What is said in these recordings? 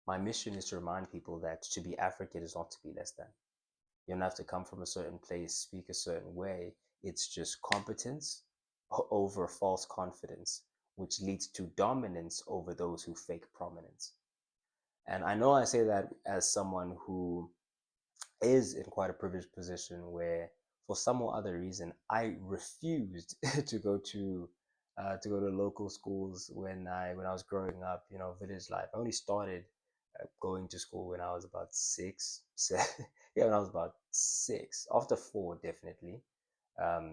My mission is to remind people that to be African is not to be less than. You don't have to come from a certain place, speak a certain way. It's just competence over false confidence, which leads to dominance over those who fake prominence. And I know I say that as someone who is in quite a privileged position where, for some or other reason, I refused to go to local schools when I was growing up. You know, village life. I only started going to school when I was about six. Yeah, when I was about six. After four, definitely.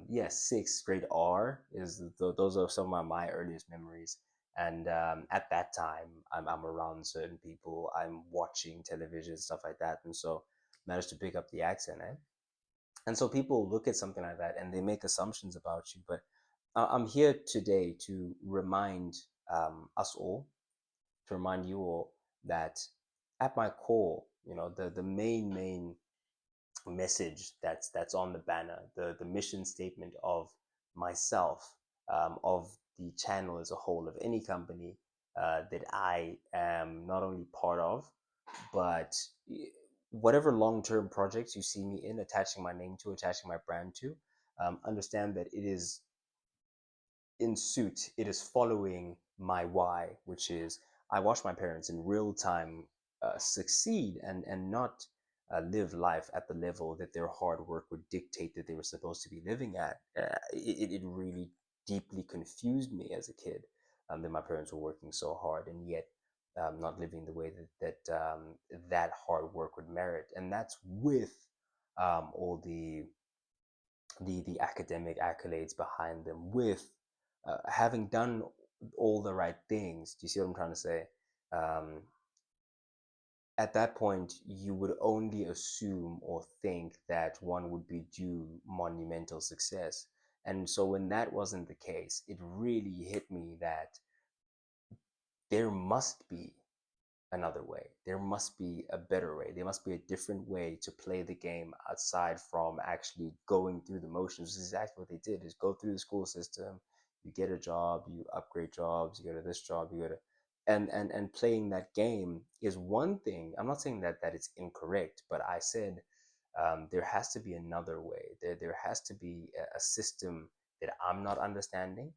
Yeah, sixth grade R is those are some of my earliest memories. And at that time, I'm around certain people. I'm watching television, stuff like that, and so managed to pick up the accent, eh? And so people look at something like that and they make assumptions about you. But I'm here today to remind us all, to remind you all that at my core, you know, the main message that's on the banner, the mission statement of myself, of the channel as a whole, of any company that I am not only part of, but whatever long-term projects you see me in, attaching my name to, attaching my brand to, understand that it is in suit, it is following my why, which is I watched my parents in real time succeed and not live life at the level that their hard work would dictate that they were supposed to be living at. It really deeply confused me as a kid, that my parents were working so hard and yet not living the way that hard work would merit. And that's with all the academic accolades behind them, with having done all the right things. Do you see what I'm trying to say? Um, at that point, you would only assume or think that one would be due monumental success. And so when that wasn't the case, it really hit me that there must be another way. There must be a better way. There must be a different way to play the game aside from actually going through the motions. This is exactly what they did: is go through the school system, you get a job, you upgrade jobs, you go to this job, you go to and playing that game is one thing. I'm not saying that it's incorrect, but I said there has to be another way. There has to be a system that I'm not understanding,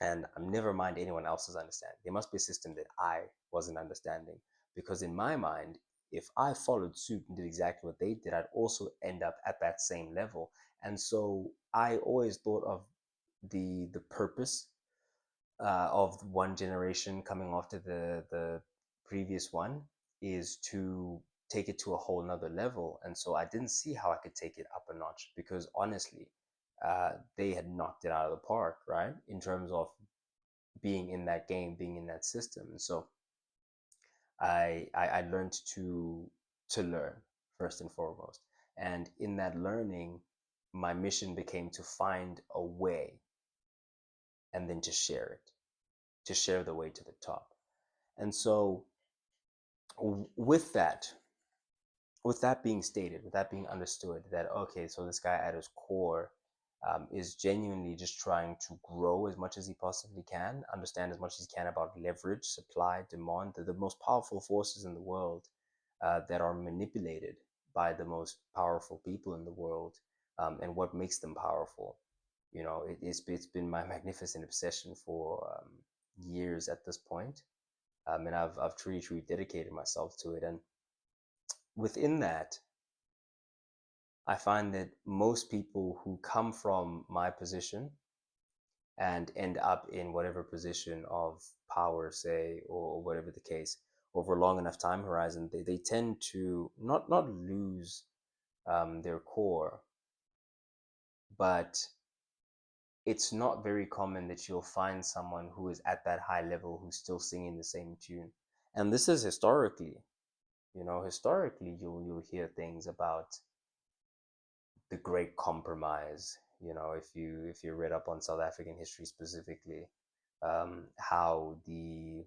and never mind anyone else's understanding. There must be a system that I wasn't understanding, because in my mind, if I followed suit and did exactly what they did, I'd also end up at that same level. And so I always thought of the purpose of one generation coming after the previous one is to take it to a whole nother level. And so I didn't see how I could take it up a notch, because honestly, they had knocked it out of the park, right? In terms of being in that game, being in that system. And so I learned to learn first and foremost. And in that learning, my mission became to find a way and then to share it, to share the way to the top. And so with that being stated, with that being understood, that okay, so this guy at his core is genuinely just trying to grow as much as he possibly can, understand as much as he can about leverage, supply, demand, the most powerful forces in the world that are manipulated by the most powerful people in the world, and what makes them powerful. You know, it's been my magnificent obsession for years at this point, and I've truly dedicated myself to it. And within that, I find that most people who come from my position and end up in whatever position of power, say, or whatever the case, over a long enough time horizon, they tend to not lose their core, but it's not very common that you'll find someone who is at that high level who's still singing the same tune. And this is historically, you know, historically you'll hear things about the Great Compromise. You know, if you read up on South African history specifically, how the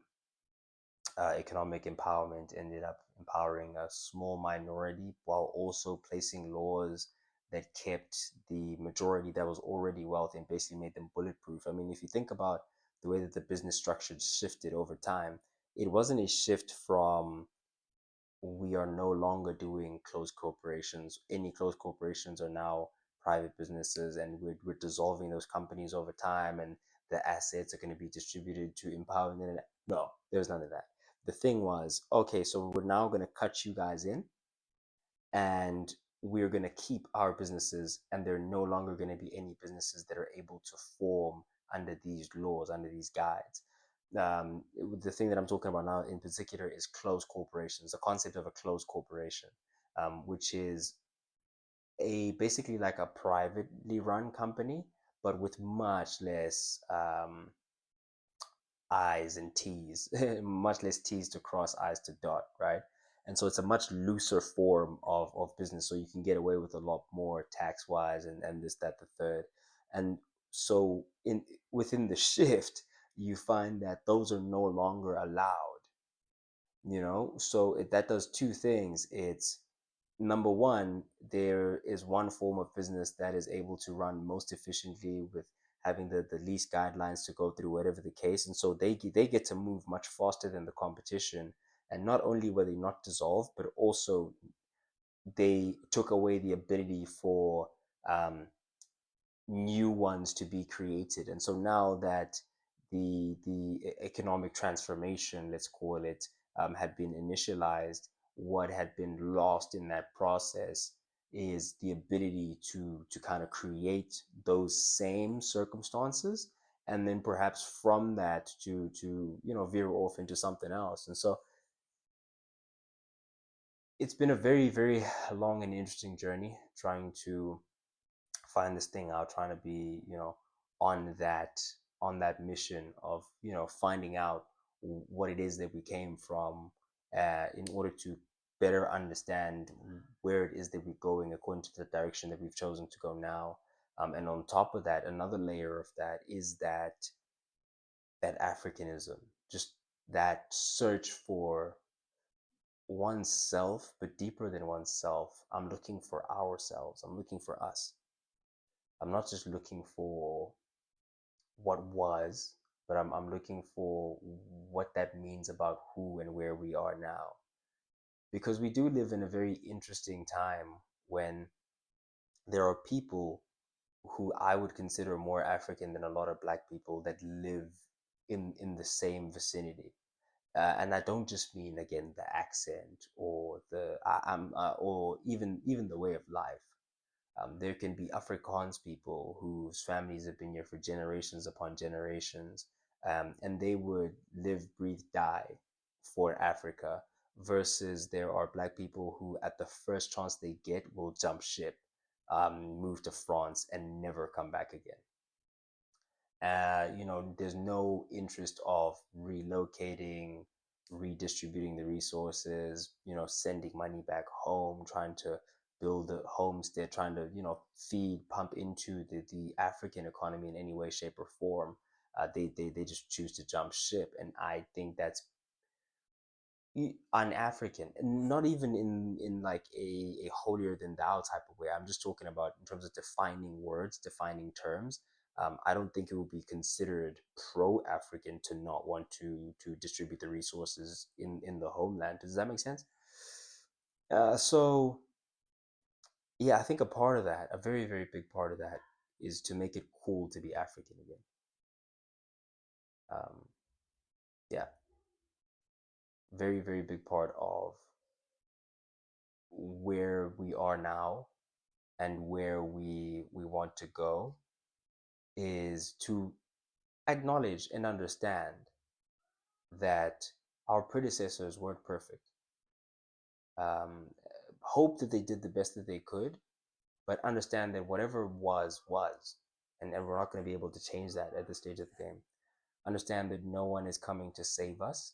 economic empowerment ended up empowering a small minority while also placing laws that kept the majority that was already wealthy and basically made them bulletproof. I mean, if you think about the way that the business structure shifted over time, it wasn't a shift from we are no longer doing closed corporations. Any closed corporations are now private businesses, and we're dissolving those companies over time, and the assets are going to be distributed to empower the internet. No, there's none of that. The thing was, okay, so we're now going to cut you guys in, and we're going to keep our businesses, and there are no longer going to be any businesses that are able to form under these laws, under these guides. The thing that I'm talking about now in particular is closed corporations, the concept of a closed corporation, which is a basically like a privately run company, but with much less I's and T's, much less T's to cross, I's to dot, right? And so it's a much looser form of business. So you can get away with a lot more tax wise and this, that, the third. And so in within the shift, you find that those are no longer allowed, So that does two things. It's number one, there is one form of business that is able to run most efficiently with having the least guidelines to go through, whatever the case. And so they get to move much faster than the competition. And not only were they not dissolved, but also they took away the ability for new ones to be created. And so now that the economic transformation, let's call it, had been initialized, what had been lost in that process is the ability to kind of create those same circumstances, and then perhaps from that to veer off into something else. And so it's been a very, very long and interesting journey trying to find this thing out, trying to be, on that on that mission of, finding out what it is that we came from, in order to better understand where it is that we're going according to the direction that we've chosen to go now. And on top of that, another layer of that is that Africanism, just that search for oneself, but deeper than oneself. I'm looking for ourselves. I'm looking for us. I'm not just looking for what was, but I'm looking for what that means about who and where we are now. Because we do live in a very interesting time when there are people who I would consider more African than a lot of black people that live in the same vicinity. And I don't just mean, again, the accent or or even the way of life. There can be Afrikaans people whose families have been here for generations upon generations, and they would live, breathe, die for Africa, versus there are black people who, at the first chance they get, will jump ship, move to France, and never come back again. There's no interest of relocating, redistributing the resources, sending money back home, trying to build a homestead, trying to, feed, pump into the African economy in any way, shape, or form. They just choose to jump ship. And I think that's un-African, and not even in like a holier than thou type of way. I'm just talking about in terms of defining words, defining terms. I don't think it would be considered pro-African to not want to distribute the resources in the homeland. Does that make sense? So yeah, I think a part of that, a very, very big part of that, is to make it cool to be African again. Um, yeah, very, very big part of where we are now and where we want to go is to acknowledge and understand that our predecessors weren't perfect. Um, Hope that they did the best that they could, but understand that whatever was, and we're not going to be able to change that at this stage of the game. Understand that no one is coming to save us,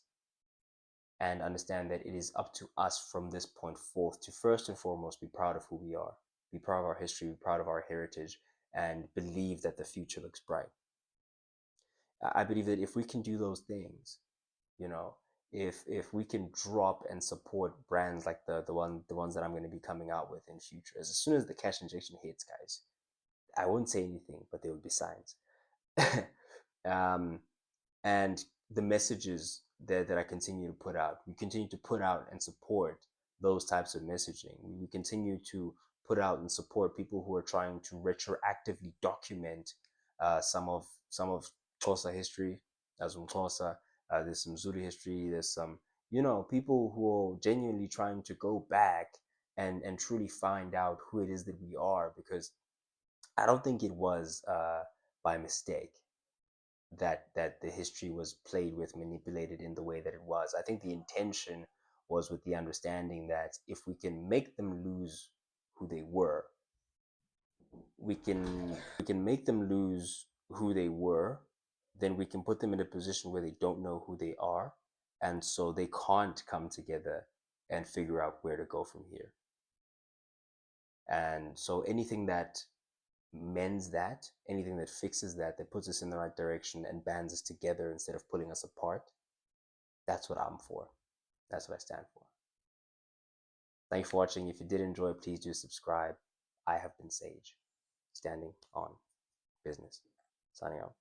and understand that it is up to us from this point forth to first and foremost be proud of who we are, be proud of our history, be proud of our heritage, and believe that the future looks bright. I believe that if we can do those things, you know, if we can drop and support brands like the ones that I'm going to be coming out with in future, as soon as the cash injection hits, guys, I wouldn't say anything, but there would be signs. um, and the messages that I continue to put out. We continue to put out and support those types of messaging. We continue to put out and support people who are trying to retroactively document some of Xhosa history, as Xhosa. There's some Zulu history. There's some, people who are genuinely trying to go back and truly find out who it is that we are, because I don't think it was by mistake that the history was played with, manipulated in the way that it was. I think the intention was with the understanding that if we can make them lose who they were, we can make them lose who they were, then we can put them in a position where they don't know who they are, and so they can't come together and figure out where to go from here. And so anything that mends that, anything that fixes that, that puts us in the right direction and bands us together instead of pulling us apart, that's what I'm for. That's what I stand for. Thank you for watching. If you did enjoy, please do subscribe. I have been Sage, standing on business. Signing out.